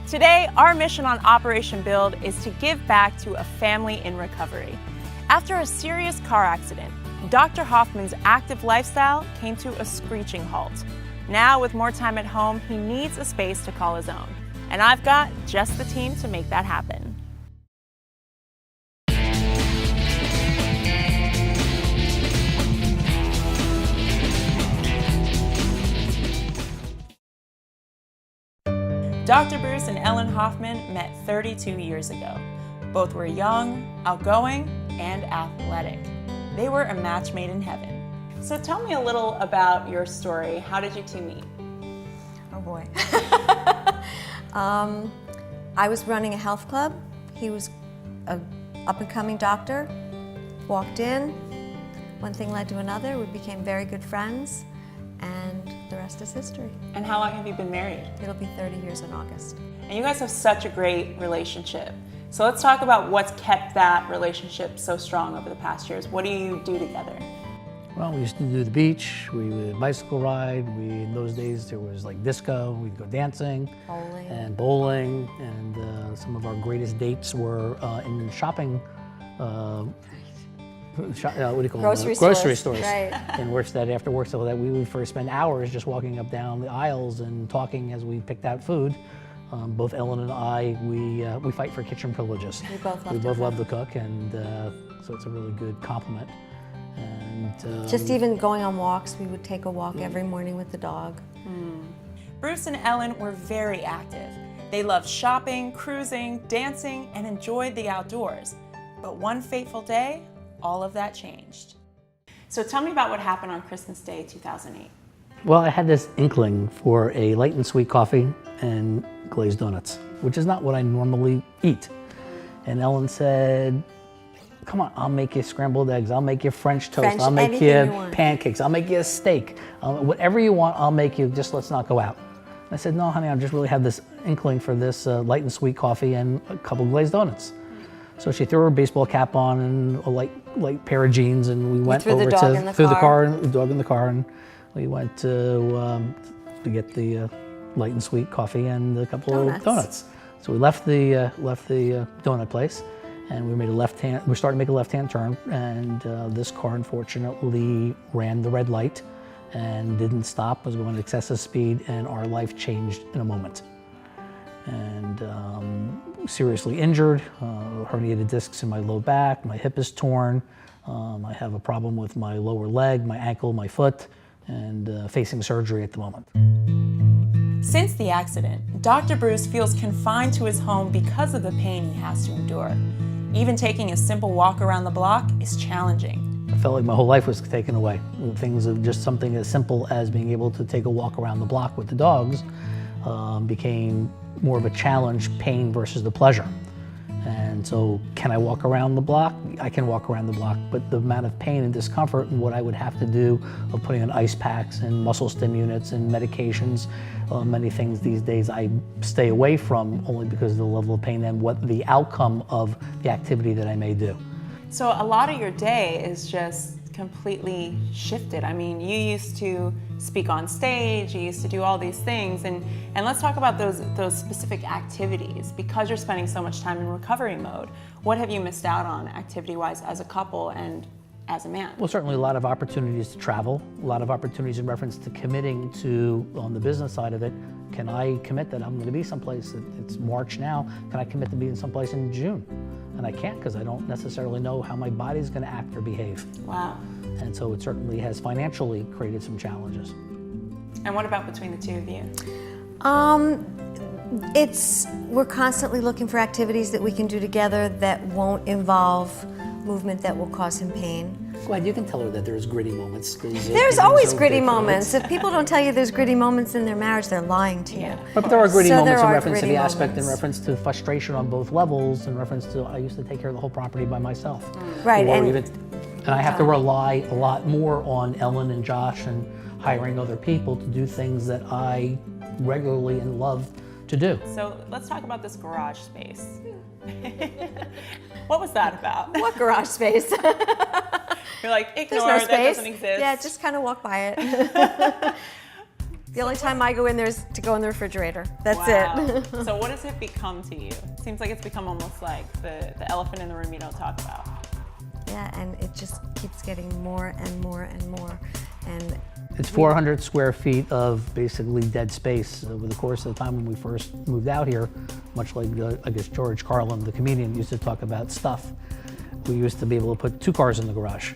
Today, our mission on Operation Build is to give back to a family in recovery. After a serious car accident, Dr. Hoffman's active lifestyle came to a screeching halt. Now, with more time at home, he needs a space to call his own. And I've got just the team to make that happen. Dr. Bruce and Ellen Hoffman met 32 years ago. Both were young, outgoing, and athletic. They were a match made in heaven. So tell me a little about your story. How did you two meet? Oh boy. I was running a health club. He was an up-and-coming doctor. Walked in, one thing led to another. We became very good friends, and the rest is history. And how long have you been married? It'll be 30 years in August. And you guys have such a great relationship. So let's talk about what's kept that relationship so strong over the past years. What do you do together? Well, we used to do the beach, we would bicycle ride, in those days there was like disco, we'd go dancing. Bowling, and some of our greatest dates were in shopping, what do you call Grocery them? Grocery stores. Right. And works that after work, so that we would first spend hours just walking up down the aisles and talking as we picked out food. Both Ellen and I, we fight for kitchen privileges. We both love to cook, and so it's a really good compliment. And just even going on walks, we would take a walk every morning with the dog. Bruce and Ellen were very active. They loved shopping, cruising, dancing, and enjoyed the outdoors. But one fateful day, all of that changed. So tell me about what happened on Christmas Day 2008. Well, I had this inkling for a light and sweet coffee and glazed donuts, which is not what I normally eat. And Ellen said, come on, I'll make you scrambled eggs, I'll make you French toast, I'll make you pancakes, I'll make you a steak. Whatever you want, I'll make you, just let's not go out. And I said, no, honey, I just really had this inkling for this light and sweet coffee and a couple glazed donuts. So she threw her baseball cap on and a light pair of jeans, and we went over to the dog in the car, and we went to get the light and sweet coffee and a couple of donuts. So we left the donut place, and we started to make a left-hand turn, and this car unfortunately ran the red light and didn't stop, was going at excessive speed, and our life changed in a moment. And seriously injured, herniated discs in my low back, my hip is torn, I have a problem with my lower leg, my ankle, my foot, and facing surgery at the moment. Since the accident, Dr. Bruce feels confined to his home because of the pain he has to endure. Even taking a simple walk around the block is challenging. I felt like my whole life was taken away. Things of just something as simple as being able to take a walk around the block with the dogs became more of a challenge, pain versus the pleasure. And so, can I walk around the block? I can walk around the block, but the amount of pain and discomfort and what I would have to do of putting on ice packs and muscle stim units and medications, many things these days I stay away from only because of the level of pain and what the outcome of the activity that I may do. So a lot of your day is just completely shifted. I mean, you used to speak on stage, you used to do all these things, and let's talk about those specific activities. Because you're spending so much time in recovery mode, what have you missed out on activity-wise as a couple and as a man? Well, certainly a lot of opportunities to travel, a lot of opportunities in reference to committing to, on the business side of it, can I commit that I'm going to be someplace, it's March now, can I commit to being someplace in June? And I can't, because I don't necessarily know how my body's going to act or behave. Wow. And so it certainly has financially created some challenges. And what about between the two of you? We're constantly looking for activities that we can do together that won't involve movement that will cause him pain. Glad you can tell her that there's gritty moments. There's always gritty moments. If people don't tell you there's gritty moments in their marriage, they're lying to you. But there are gritty moments in reference to the aspect, in reference to frustration on both levels, in reference to I used to take care of the whole property by myself. Right. And I have to rely a lot more on Ellen and Josh and hiring other people to do things that I regularly and love to do. So let's talk about this garage space. What was that about? What garage space? You're like, ignore, There's no space. That doesn't exist. Yeah, just kind of walk by it. The only time I go in there is to go in the refrigerator. That's Wow. it. So what does it become to you? It seems like it's become almost like the elephant in the room you don't talk about. Yeah, and it just keeps getting more and more and more. And It's 400 square feet of basically dead space over the course of the time when we first moved out here, much like, I guess, George Carlin, the comedian, used to talk about stuff. We used to be able to put 2 cars in the garage.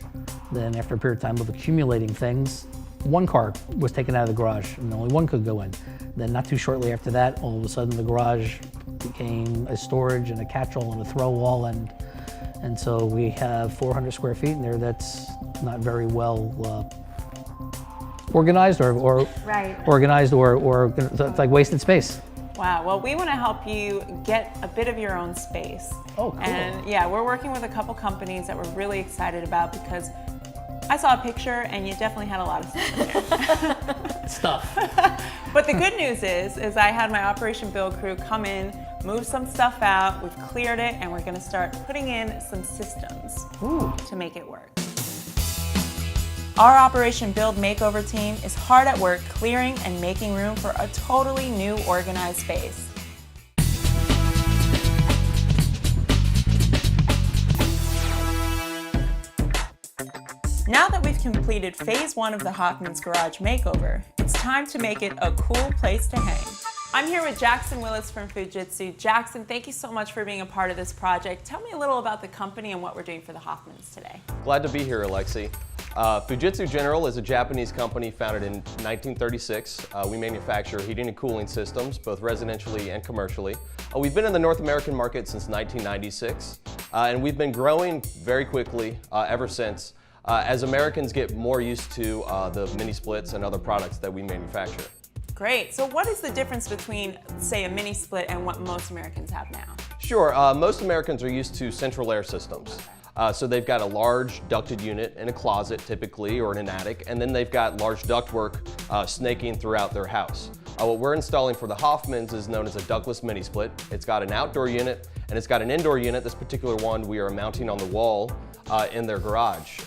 Then after a period of time of accumulating things, 1 car was taken out of the garage and only 1 could go in. Then not too shortly after that, all of a sudden the garage became a storage and a catch-all and a throw wall, and so we have 400 square feet in there that's not very well organized or Right. organized or it's like wasted space. Wow, well, we want to help you get a bit of your own space. Oh, cool. And yeah, we're working with a couple companies that we're really excited about because I saw a picture and you definitely had a lot of stuff in there. Stuff. But the good news is I had my Operation Build crew come in, move some stuff out, we've cleared it, and we're gonna start putting in some systems to make it work. Our Operation Build Makeover team is hard at work clearing and making room for a totally new organized space. Now that we've completed phase 1 of the Hoffman's Garage Makeover, it's time to make it a cool place to hang. I'm here with Jackson Willis from Fujitsu. Jackson, thank you so much for being a part of this project. Tell me a little about the company and what we're doing for the Hoffmans today. Glad to be here, Alexi. Fujitsu General is a Japanese company founded in 1936. We manufacture heating and cooling systems, both residentially and commercially. We've been in the North American market since 1996, and we've been growing very quickly ever since, as Americans get more used to the mini splits and other products that we manufacture. Great. So what is the difference between, say, a mini split and what most Americans have now? Sure. Most Americans are used to central air systems. So they've got a large ducted unit in a closet typically, or in an attic, and then they've got large ductwork snaking throughout their house. What we're installing for the Hoffmans is known as a ductless mini split. It's got an outdoor unit and it's got an indoor unit. This particular one we are mounting on the wall in their garage.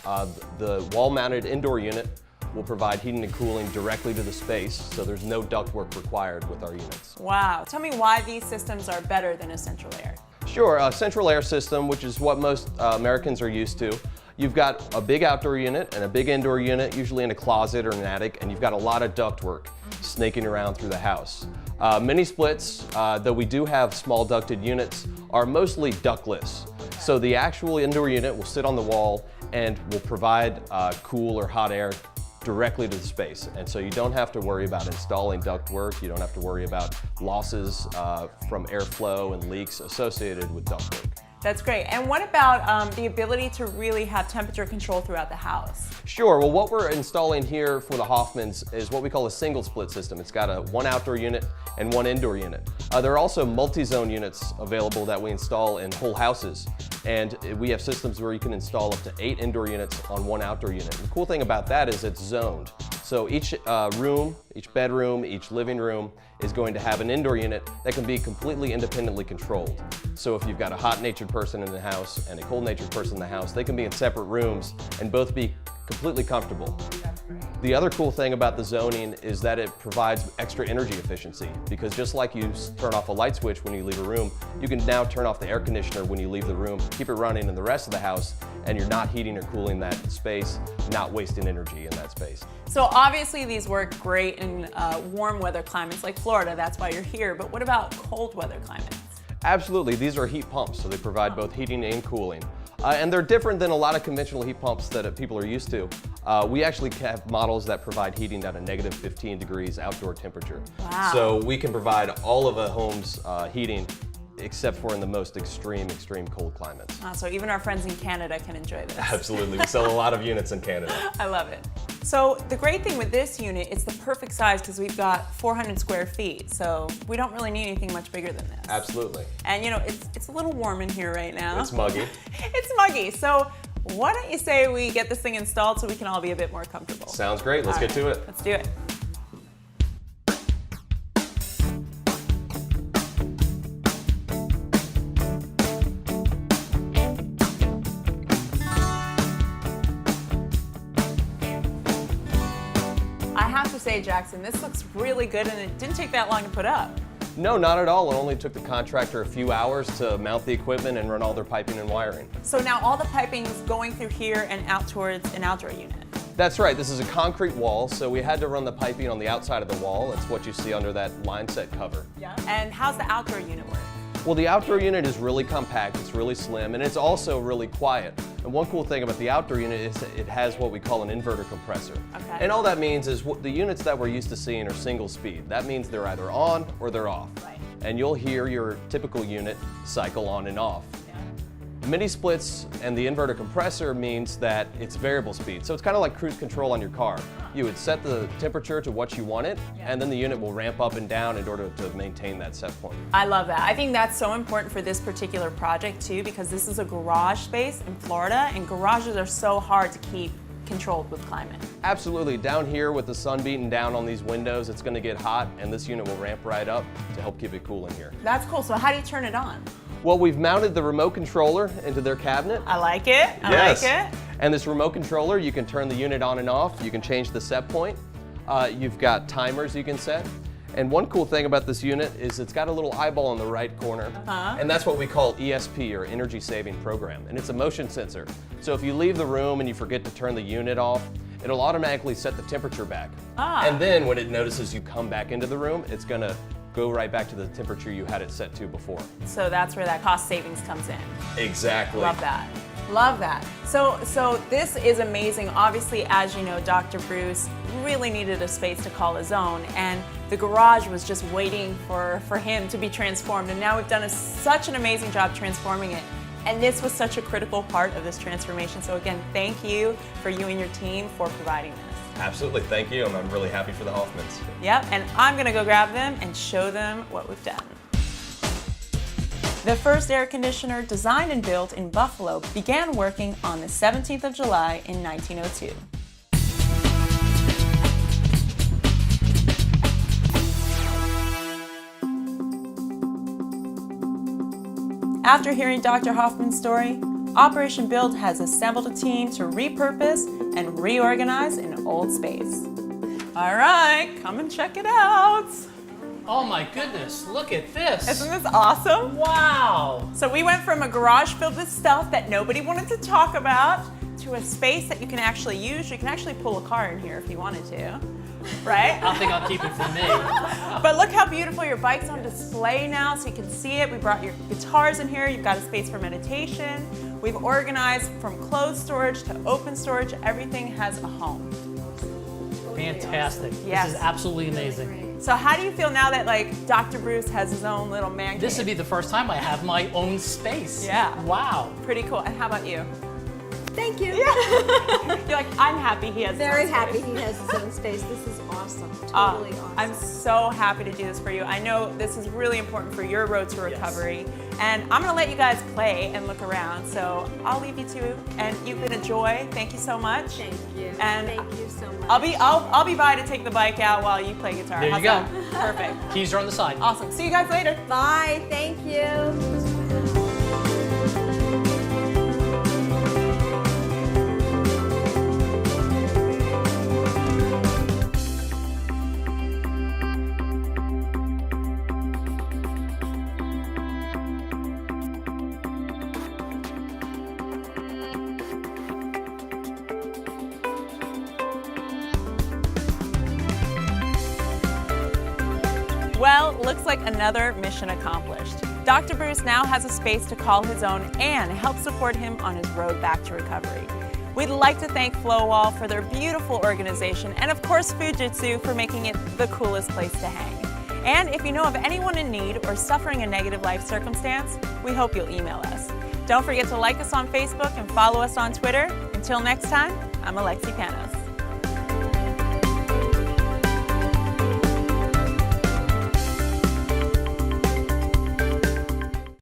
The wall-mounted indoor unit will provide heating and cooling directly to the space, so there's no ductwork required with our units. Wow. Tell me why these systems are better than a central air. Sure, a central air system, which is what most Americans are used to. You've got a big outdoor unit and a big indoor unit, usually in a closet or an attic, and you've got a lot of ductwork snaking around through the house. Mini splits, though we do have small ducted units, are mostly ductless. So the actual indoor unit will sit on the wall and will provide cool or hot air directly to the space. And so you don't have to worry about installing ductwork, you don't have to worry about losses from airflow and leaks associated with ductwork. That's great. And what about the ability to really have temperature control throughout the house? Sure, well what we're installing here for the Hoffmans is what we call a single split system. It's got one outdoor unit and one indoor unit. There are also multi-zone units available that we install in whole houses. And we have systems where you can install up to 8 indoor units on one outdoor unit. The cool thing about that is it's zoned. So each room, each bedroom, each living room is going to have an indoor unit that can be completely independently controlled. So if you've got a hot-natured person in the house and a cold-natured person in the house, they can be in separate rooms and both be completely comfortable. The other cool thing about the zoning is that it provides extra energy efficiency, because just like you turn off a light switch when you leave a room, you can now turn off the air conditioner when you leave the room, keep it running in the rest of the house, and you're not heating or cooling that space, not wasting energy in that space. So obviously these work great in warm weather climates like Florida, that's why you're here, but what about cold weather climates? Absolutely, these are heat pumps, so they provide both heating and cooling. And they're different than a lot of conventional heat pumps that people are used to. We actually have models that provide heating down to negative 15 degrees outdoor temperature. Wow. So we can provide all of a home's heating except for in the most extreme cold climates. So even our friends in Canada can enjoy this. Absolutely, we sell a lot of units in Canada. I love it. So the great thing with this unit, it's the perfect size because we've got 400 square feet, so we don't really need anything much bigger than this. Absolutely. And you know, it's a little warm in here right now. It's muggy. It's muggy, so why don't you say we get this thing installed so we can all be a bit more comfortable? Sounds great, let's get to it. Let's do it. I have to say, say, Jackson, this looks really good and it didn't take that long to put up. No, not at all. It only took the contractor a few hours to mount the equipment and run all their piping and wiring. So now all the piping is going through here and out towards an outdoor unit. That's right. This is a concrete wall, so we had to run the piping on the outside of the wall. That's what you see under that line set cover. Yeah. And how's the outdoor unit work? Well, the outdoor unit is really compact, it's really slim, and it's also really quiet. And one cool thing about the outdoor unit is it has what we call an inverter compressor. Okay. And all that means is the units that we're used to seeing are single speed. That means they're either on or they're off. Right. And you'll hear your typical unit cycle on and off. Mini splits and the inverter compressor means that it's variable speed. So it's kind of like cruise control on your car. You would set the temperature to what you want it, and then the unit will ramp up and down in order to maintain that set point. I love that. I think that's so important for this particular project too, because this is a garage space in Florida, and garages are so hard to keep controlled with climate. Absolutely. Down here with the sun beating down on these windows, it's going to get hot, and this unit will ramp right up to help keep it cool in here. That's cool. So how do you turn it on? Well, we've mounted the remote controller into their cabinet. I like it. Yes. I like it. And this remote controller, you can turn the unit on and off. You can change the set point. You've got timers you can set. And one cool thing about this unit is it's got a little eyeball in the right corner. And that's what we call ESP, or Energy Saving Program. And it's a motion sensor. So if you leave the room and you forget to turn the unit off, it'll automatically set the temperature back. And then when it notices you come back into the room, it's going to go right back to the temperature you had it set to before. So that's where that cost savings comes in. Exactly. Love that. Love that. So this is amazing. Obviously, as you know, Dr. Bruce really needed a space to call his own, and the garage was just waiting for him to be transformed. And now we've done such an amazing job transforming it. And this was such a critical part of this transformation. So again, thank you for you and your team for providing this. Absolutely, thank you, and I'm really happy for the Hoffmans. Yep, and I'm gonna go grab them and show them what we've done. The first air conditioner designed and built in Buffalo began working on the 17th of July in 1902. After hearing Dr. Hoffman's story, Operation Build has assembled a team to repurpose and reorganize an old space. All right, come and check it out. Oh my goodness, look at this. Isn't this awesome? Wow. So we went from a garage filled with stuff that nobody wanted to talk about to a space that you can actually use. You can actually pull a car in here if you wanted to, right? I think I'll keep it for me. But look how beautiful your bike's on display now so you can see it. We brought your guitars in here. You've got a space for meditation. We've organized from closed storage to open storage. Everything has a home. Fantastic. Yes. This is absolutely amazing. So how do you feel now that like Dr. Bruce has his own little man cave? This would be the first time I have my own space. Yeah. Wow. Pretty cool. And how about you? Thank you. You're like, I'm happy he has Very his own happy space. he has his own space. This is awesome. Totally awesome. I'm so happy to do this for you. I know this is really important for your road to recovery. And I'm gonna let you guys play and look around. So I'll leave you two, and you've been a joy. Thank you so much. Thank you. And Thank you so much. I'll be by to take the bike out while you play guitar. There you How's go. that? Perfect. Keys are on the side. Awesome. See you guys later. Bye. Thank you. Well, looks like another mission accomplished. Dr. Bruce now has a space to call his own and help support him on his road back to recovery. We'd like to thank Flowwall for their beautiful organization, and of course Fujitsu for making it the coolest place to hang. And if you know of anyone in need or suffering a negative life circumstance, we hope you'll email us. Don't forget to like us on Facebook and follow us on Twitter. Until next time, I'm Alexi Panos.